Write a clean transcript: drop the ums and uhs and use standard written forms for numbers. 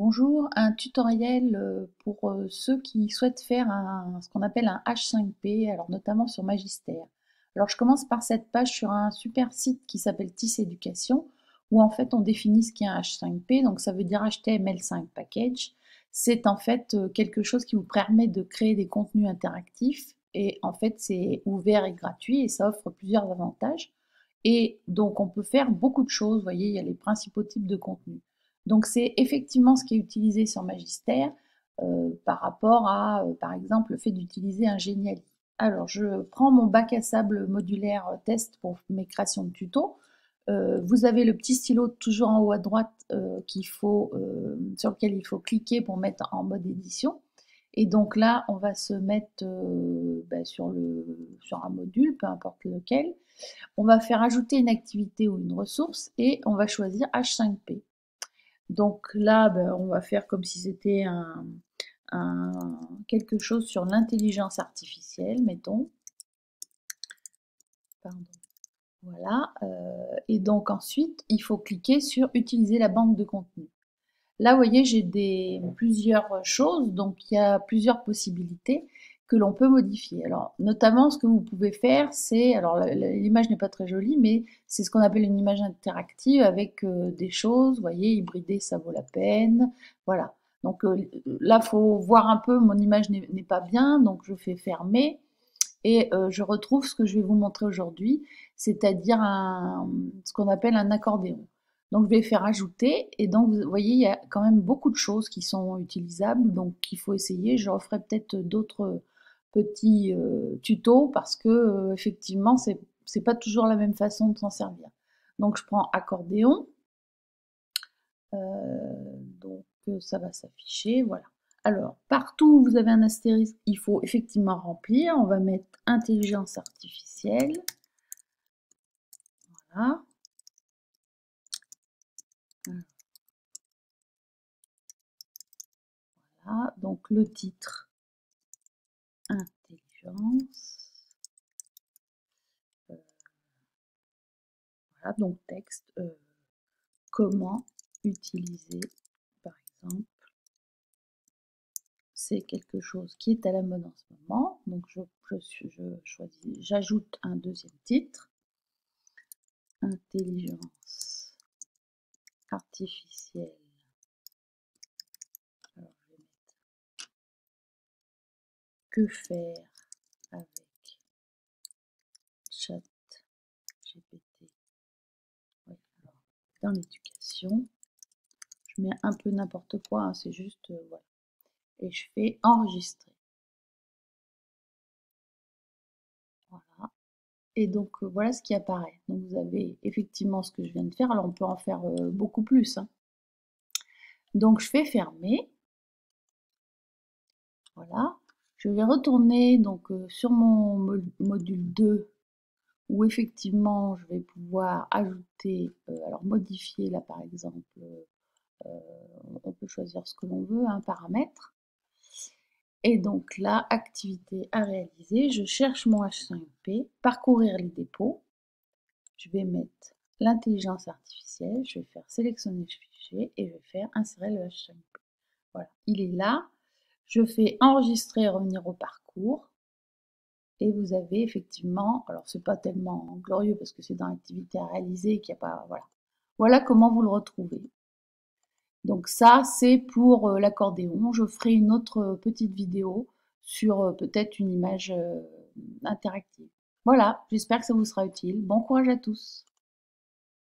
Bonjour, un tutoriel pour ceux qui souhaitent faire ce qu'on appelle un H5P, alors notamment sur Magister. Alors je commence par cette page sur un super site qui s'appelle TIS Éducation, où en fait on définit ce qu'est un H5P, donc ça veut dire HTML5 Package. C'est en fait quelque chose qui vous permet de créer des contenus interactifs, et en fait c'est ouvert et gratuit, et ça offre plusieurs avantages. Et donc on peut faire beaucoup de choses, vous voyez, il y a les principaux types de contenus. Donc c'est effectivement ce qui est utilisé sur Magister par rapport à, par exemple, le fait d'utiliser un Geniali. Alors je prends mon bac à sable modulaire test pour mes créations de tutos. Vous avez le petit stylo toujours en haut à droite sur lequel il faut cliquer pour mettre en mode édition. Et donc là, on va se mettre sur un module, peu importe lequel. On va faire ajouter une activité ou une ressource et on va choisir H5P. Donc là, on va faire comme si c'était quelque chose sur l'intelligence artificielle, mettons. Pardon. Voilà. Et donc ensuite, il faut cliquer sur utiliser la banque de contenu. Là, vous voyez, j'ai plusieurs choses, donc il y a plusieurs possibilités que l'on peut modifier. Alors, notamment, ce que vous pouvez faire, c'est, alors l'image n'est pas très jolie, mais c'est ce qu'on appelle une image interactive avec des choses, vous voyez, hybrider, ça vaut la peine, voilà. Donc là, il faut voir un peu, mon image n'est pas bien, donc je fais fermer, et je retrouve ce que je vais vous montrer aujourd'hui, c'est-à-dire ce qu'on appelle un accordéon. Donc je vais faire ajouter, et donc vous voyez, il y a quand même beaucoup de choses qui sont utilisables, donc il faut essayer. Je referai peut-être d'autres petits tutos, parce que effectivement, c'est pas toujours la même façon de s'en servir. Donc je prends accordéon, donc ça va s'afficher, voilà. Alors, partout où vous avez un astérisque, il faut effectivement remplir. On va mettre intelligence artificielle. Voilà. Voilà. Donc, le titre, intelligence. Voilà. Donc, texte, comment utiliser, par exemple. C'est quelque chose qui est à la mode en ce moment. Donc, je choisis, j'ajoute un deuxième titre. Intelligence artificielle. Alors, je vais mettre que faire avec ChatGPT. Oui, alors, dans l'éducation, je mets un peu n'importe quoi, hein, c'est juste, voilà. Et je fais enregistrer. Voilà. Et donc, voilà ce qui apparaît. Donc, vous avez effectivement ce que je viens de faire. Alors, on peut en faire beaucoup plus, hein. Donc, je fais fermer. Voilà. Je vais retourner donc, sur mon module 2, où effectivement, je vais pouvoir ajouter, alors modifier là, par exemple, on peut choisir ce que l'on veut, un paramètre. Et donc là, activité à réaliser, je cherche mon H5P, parcourir les dépôts, je vais mettre l'intelligence artificielle, je vais faire sélectionner le fichier et je vais faire insérer le H5P. Voilà, il est là, je fais enregistrer et revenir au parcours. Et vous avez effectivement, alors c'est pas tellement glorieux parce que c'est dans l'activité à réaliser qu'il n'y a pas, voilà. Voilà comment vous le retrouvez. Donc ça, c'est pour l'accordéon. Je ferai une autre petite vidéo sur peut-être une image interactive. Voilà, j'espère que ça vous sera utile. Bon courage à tous.